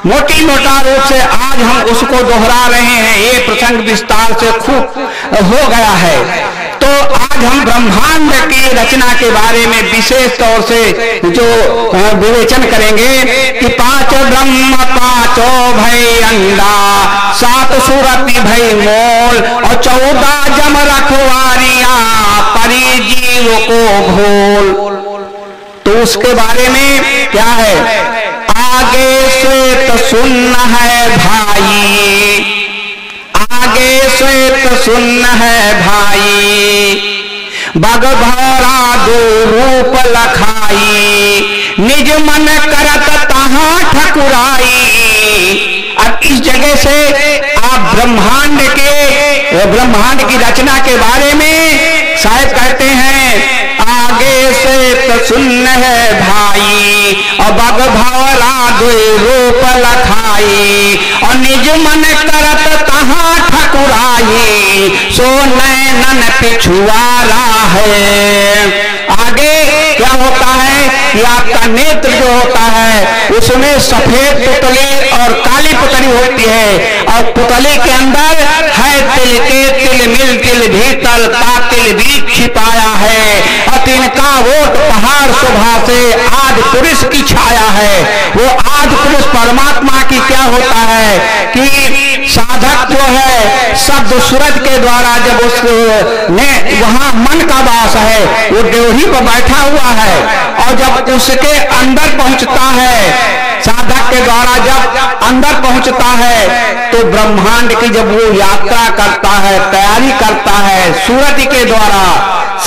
मोटी मोटा रूप से आज हम उसको दोहरा रहे हैं। ये प्रसंग विस्तार से खूब हो गया है। तो आज हम ब्रह्मांड की रचना के बारे में विशेष तौर से जो विवेचन करेंगे कि 5 ब्रह्म 5 भई अंडा, 7 सूरत भई मोल और 14 जम रखवारियां परी जीव को घोल। तो उसके बारे में क्या है? आगे श्वेत सुन्न है भाई, आगे श्वेत सुन्न है भाई, बग भौरा दो रूप लखाई, निज मन करत तहां ठकुराई। अब इस जगह से आप ब्रह्मांड की रचना के बारे में शायद कहते हैं आगे से सुन्न है भाई और बग भौरा दो रूप लखाई, और निज मन करत तहां ठकुराई, सो नैनन पिछुआरा है। आगे क्या होता है कि आपका नेत्र जो होता है उसमें सफेद पुतली और काली पुतली होती है, और पुतली के अंदर है तिल के तिल मिल तिल भीतर तातिल भी छिपाया है, और तिनका वोट पहाड़ शोभा से आदि पुरुष की छाया है। वो आदि पुरुष परमात्मा की क्या होता है कि साधक जो है शब्द सूरज के द्वारा जब उसने वहां मन का वास है, वो देवही पर बैठा हुआ है, और जब उसके अंदर पहुंचता है साधक के द्वारा जब अंदर पहुंचता है तो ब्रह्मांड की जब वो यात्रा करता है, तैयारी करता है सूरज के द्वारा,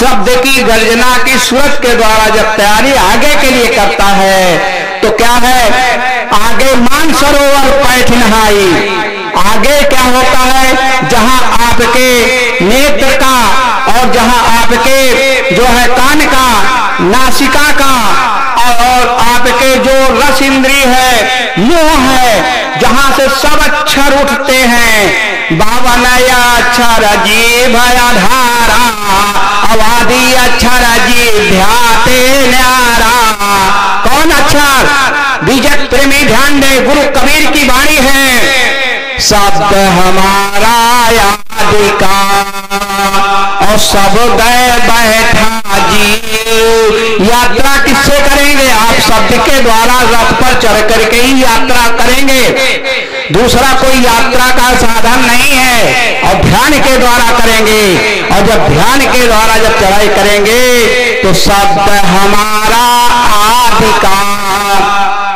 शब्द की गर्जना की सूरज के द्वारा जब तैयारी आगे के लिए करता है तो क्या है? आगे मानसरोवर पैठ नहाई। आगे क्या होता है? जहां आपके नेत्र का और जहां आपके जो है कान का, नासिका का और आपके जो रस इंद्री है, मुंह है, जहां से सब अक्षर उठते हैं, 52 अक्षर जीभ आधारा, अवादी अक्षर जीभ ध्याते न्यारा। कौन अक्षर? बीजक प्रेमी ध्यान दे, गुरु कबीर की वाणी है, शब्द हमारा यादिका और सब गए बैठा जी। यात्रा किससे करेंगे? आप शब्द के द्वारा रथ पर चढ़ करके ही यात्रा करेंगे, दूसरा कोई यात्रा का साधन नहीं है, और ध्यान के द्वारा करेंगे। और जब ध्यान के द्वारा जब चढ़ाई करेंगे तो शब्द हमारा आदिका,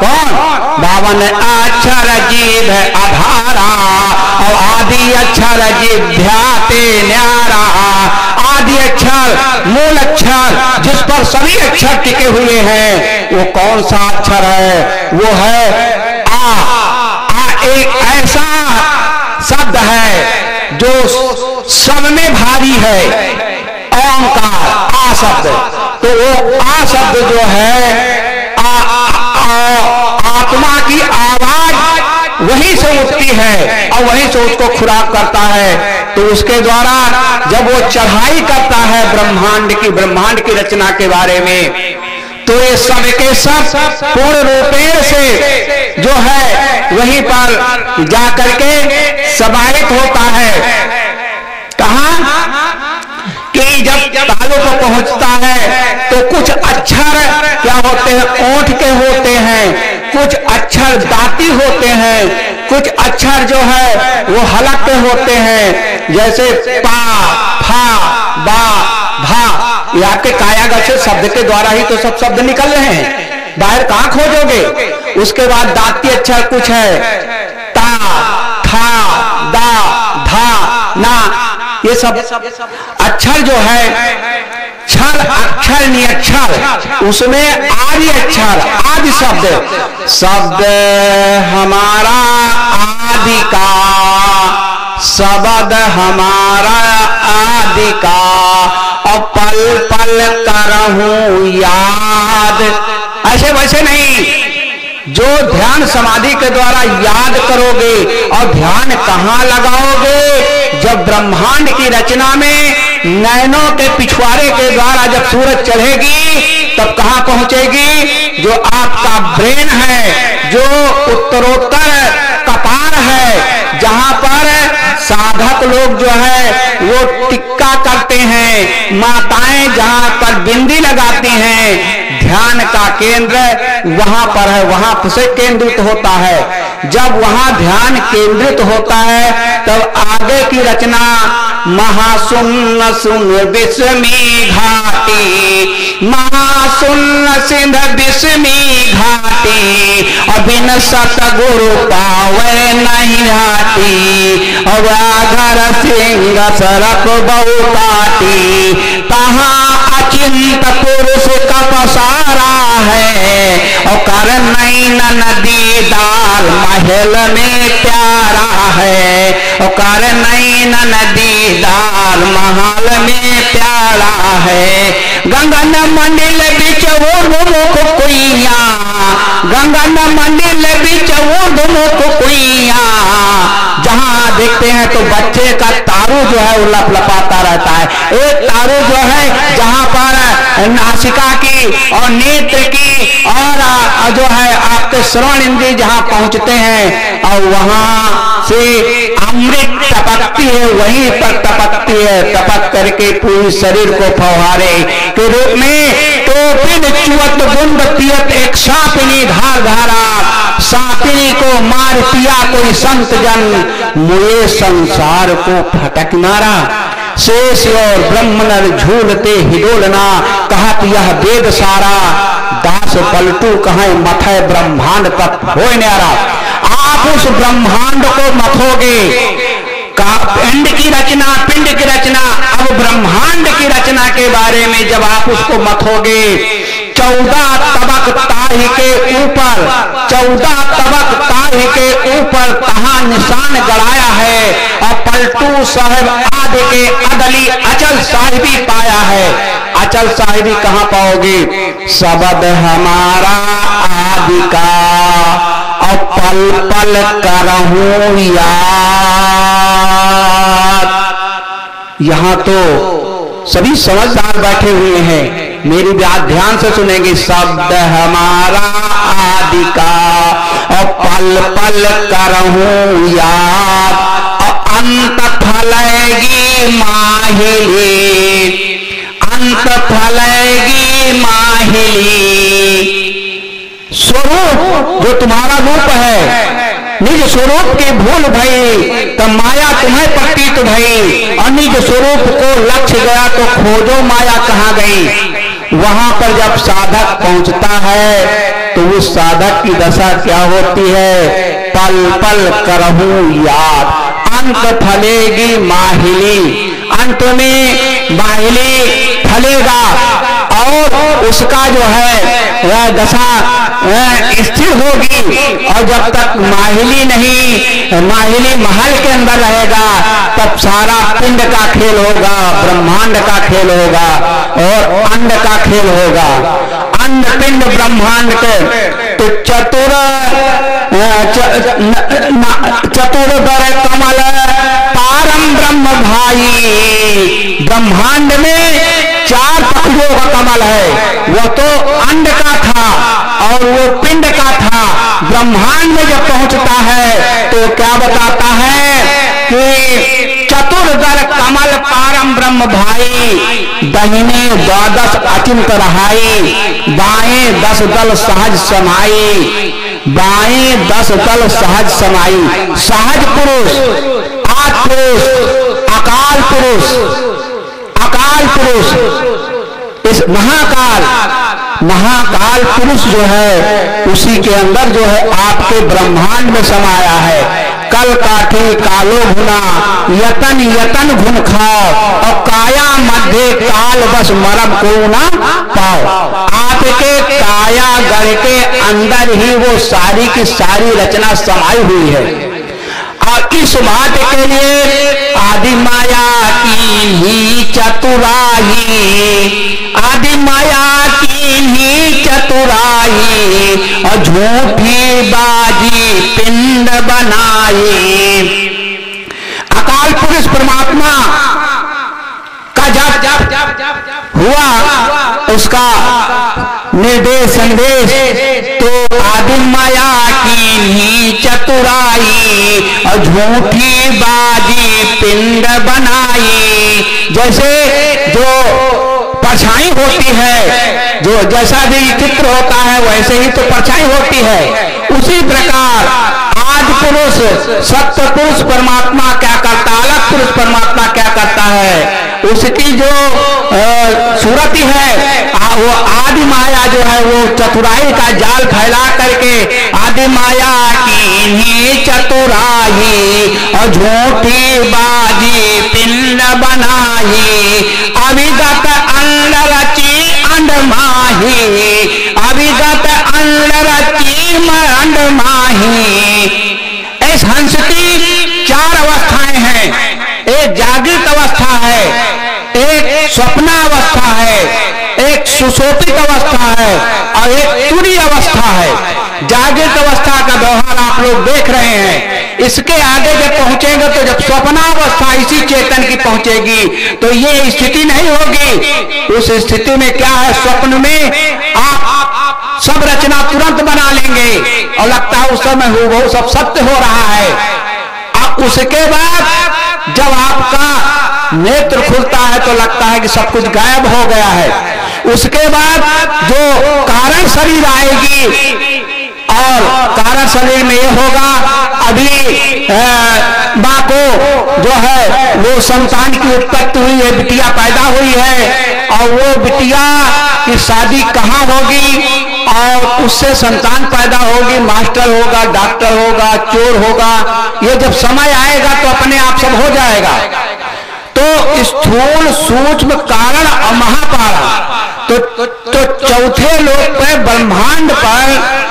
कौन? 52 अक्षर जीभ आधारा और आदि अक्षर जीभ ध्याते न्यारा। आदि अक्षर मूल अक्षर जिस पर सभी अक्षर टिके हुए हैं, वो कौन सा अक्षर है? वो है आ। एक ऐसा शब्द है जो सब में भारी है, ओंकार, आ शब्द। तो वो आ शब्द जो है आत्मा की आवाज वहीं से उठती है और वहीं से उसको खुराक करता है। तो उसके द्वारा जब वो चढ़ाई करता है ब्रह्मांड की रचना के बारे में, तो ये सब के सब पूर्ण रूपेण से जो है वहीं पर जाकर के समाहित होता है। कहां? कि जब तालों को पहुंचता है तो कुछ अक्षर क्या होते हैं? ओंठ के होते हैं, कुछ अक्षर दांती होते हैं, कुछ अक्षर जो है वो हलक के होते हैं, जैसे पा, फा, बा, भा। ये आपके कायागत से शब्द के द्वारा ही तो सब शब्द निकल रहे हैं, बाहर कहां खोजोगे? उसके बाद दांती अक्षर कुछ है, ता, था, दा, धा, ना, ये सब अक्षर जो है क्षर अक्षर नियक्षर, उसमें आदि अक्षर आदि शब्द हमारा आदि का, शब्द हमारा आदि का, और पल पल करहूं याद। ऐसे वैसे नहीं, जो ध्यान समाधि के द्वारा याद करोगे। और ध्यान कहां लगाओगे? जब ब्रह्मांड की रचना में नैनों के पिछवाड़े के द्वारा जब सूरज चढ़ेगी तब कहां पहुंचेगी? जो आपका ब्रेन है, जो उत्तरोत्तर साधक लोग जो है वो टिक्का करते हैं, माताएं जहां पर बिंदी लगाती हैं, ध्यान का केंद्र वहां पर है, वहां से केंद्रित होता है। जब वहां ध्यान केंद्रित होता है तब आगे की रचना महासुन्न सुन विस्मी घाटी, महासुन्न सिंध विस्मी घाटी, अबिन सतगुरु पावे नहीं हाटी, अब आघर सिंह सरक बहु काटी, तहां अचिंत पुरुष का पसारा है, और कर नैन नदीदार महल में प्यारा है, और कर नैन नदीदार महल में प्यारा है। गंगन मंडिल बिच वो मुख कुइया, गंगन मंडिल बिच वो मुख कुइया, जहां देखते हैं तो बच्चे का तारू जो है वो लपलपाता रहता है। एक तारू जो है जहां पर नासिका की और नेत्र की और जो है आपके श्रवण इंद्रिय जहां पहुंचते हैं और वहां से अमृत टपकती है, वहीं पर टपकती है, टपक करके पूरे शरीर को फव्वारे के रूप में तो फिर चुवत बुंद पियत एक सापिनी धार धारा, सापिनी को मार पिया कोई संत जन, मुए संसार को फटक मारा। शेष और ब्रह्मनर झूलते हिडोलना, कहत यह वेद सारा, दास पलटू कहे मथे ब्रह्मांड तक हो न्यारा। आप उस ब्रह्मांड को मथोगे, पिंड की रचना, पिंड की रचना, अब ब्रह्मांड की रचना के बारे में जब आप उसको मथोगे, 14 तबक ताही के ऊपर, 14 तबक ताही के ऊपर तहां निशान गड़ाया है, और पलटू साहब आदि के अदली अचल साहिबी पाया है। अचल साहिबी कहां पाओगे? शब्द हमारा आदि का, और पल पल करहूं याद। यहां तो सभी समझदार बैठे हुए हैं, मेरी बात ध्यान से सुनेंगे। शब्द हमारा आदि का, और पल पल करहूं याद, और अंत फलेगी माहिली, अंत फलेगी माहिली। स्वरूप जो तुम्हारा रूप है, निज स्वरूप के भूल भई तो माया तुम्हें प्रतीत भई, और निज स्वरूप को लक्ष्य गया तो खोजो माया कहाँ गई। वहां पर जब साधक पहुंचता है तो उस साधक की दशा क्या होती है? पल पल करहूं याद, अंत फलेगी माहिली, अंत में माहिली फलेगा, और उसका जो है वह दशा स्थिर होगी। और जब तक माहिली नहीं, माहिली महल के अंदर रहेगा, तब सारा पिंड का खेल होगा, ब्रह्मांड का खेल होगा, और अंड का खेल होगा। अंड पिंड ब्रह्मांड के तो चतुर्दर कमल पारम ब्रह्म भाई। ब्रह्मांड में 4 पक्षियों का कमल है, वो तो अंड का था और वो पिंड का था। ब्रह्मांड में जब पहुंचता है तो क्या बताता है कि चतुर्दर कमल पारम ब्रह्म भाई, दाहिने 12 अचिंत रहाई, बाएं 10 दल सहज समाई, बाएं 10 दल सहज समाई। सहज पुरुष, आद पुरुष, अकाल पुरुष, अकाल पुरुष, इस महाकाल, महाकाल पुरुष जो है उसी के अंदर जो है आपके ब्रह्मांड में समाया है। कल काठी कालो भुना, यतन यतन घुन खाओ, और काया मध्य काल बस मरम को ना पाओ। आपके काया गढ़ के अंदर ही वो सारी की सारी रचना समाई हुई है। और इस बात के लिए आदि माया की ही चतुराई, आदि माया की ही चतुराई, और झूठी बाजी पिंड बनाई। अकाल पुरुष परमात्मा का जब हुआ उसका निर्देश संदेश तो आदि माया की ही चतुराई और झूठी बाजी पिंड बनाई। जैसे जो परछाई होती है, जो जैसा भी चित्र होता है वैसे ही तो परछाई होती है, उसी प्रकार आज पुरुष सत्य पुरुष परमात्मा क्या करता है, अलग पुरुष परमात्मा क्या करता है, उसकी जो सूरत है वो आदि माया जो है वो चतुराई का जाल फैला करके आदि माया की ही चतुराई और झूठी बाजी पिंड बनाई। अविगत अंड रची अंड माही, अविगत अंड रची अंड माही। इस हंस की चार अवस्थाएं हैं, एक जागृत अवस्था है, एक स्वप्नावस्था है, एक सुशोभित अवस्था है और एक तुरी अवस्था है। जागृत अवस्था का व्यवहार आप लोग देख रहे हैं। इसके आगे जब पहुंचेंगे तो जब स्वप्नावस्था इसी चेतन की पहुंचेगी तो ये स्थिति नहीं होगी। उस स्थिति में क्या है, स्वप्न में आप सब रचना तुरंत बना लेंगे और लगता है उस समय वो सब सत्य हो रहा है। अब उसके बाद जब आपका नेत्र खुलता है तो लगता है कि सब कुछ गायब हो गया है। उसके बाद जो कारण शरीर आएगी और कारण शरीर में ये होगा, अभी माँ को जो है वो संतान की उत्पत्ति हुई है, बिटिया पैदा हुई है और वो बिटिया की शादी कहाँ होगी और उससे संतान पैदा होगी, मास्टर होगा, डॉक्टर होगा, चोर होगा। ये जब समय आएगा तो अपने आप सब हो जाएगा। तो स्थूल सूक्ष्म कारण और महाकारण तो चौथे लोक पर ब्रह्मांड पर,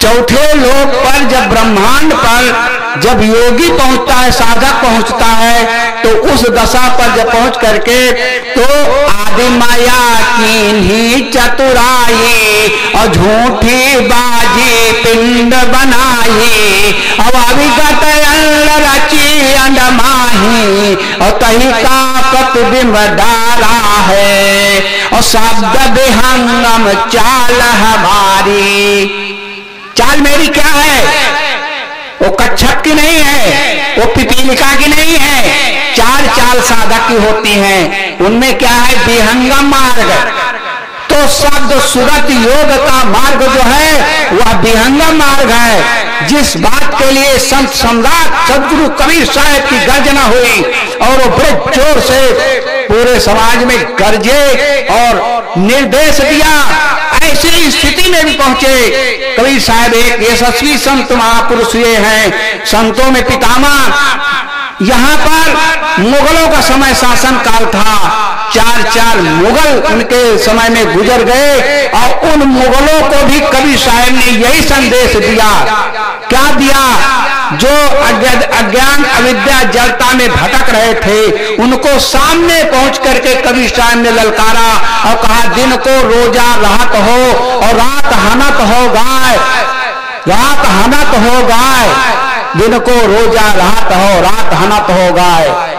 चौथे लोक पर जब ब्रह्मांड पर जब योगी पहुंचता है, साधक पहुंचता है तो उस दशा पर जब पहुंच करके तो आदि माया की ही चतुराई और झूठी बाजी पिंड बनाई। अब अविगत अंड रची अंड माही और तही का प्रतिबिंब डाला है और शब्द विहंगम चाल हमारी। चाल मेरी क्या है, वो कच्छप की नहीं है, वो पिपीलिका की नहीं है। चार चाल साधक की होती हैं, उनमें क्या है, विहंगम मार्ग। तो शब्द सूरत योग का मार्ग जो है वह विहंगम मार्ग है। जिस बात के लिए संत सम्राट सदगुरु कबीर साहब की गर्जना हुई और वो बड़े जोर से पूरे समाज में गरजे और निर्देश दिया, ऐसी स्थिति में भी पहुंचे कबीर साहब। एक यशस्वी संत महापुरुष ये हैं, संतों में पितामह। यहाँ पर मुगलों का समय शासन काल था, चार मुगल उनके समय में गुजर गए और उन मुगलों को भी कबीर साहब ने यही संदेश दिया। क्या दिया, जो अज्ञान अविद्या जड़ता में भटक रहे थे उनको सामने पहुंच करके कबीर साहब ने ललकारा और कहा, दिन को रोजा रात हो और रात हनत हो गाय, रात हनत हो गाय, दिन को रोजा रात हो रात हनत हो गाय।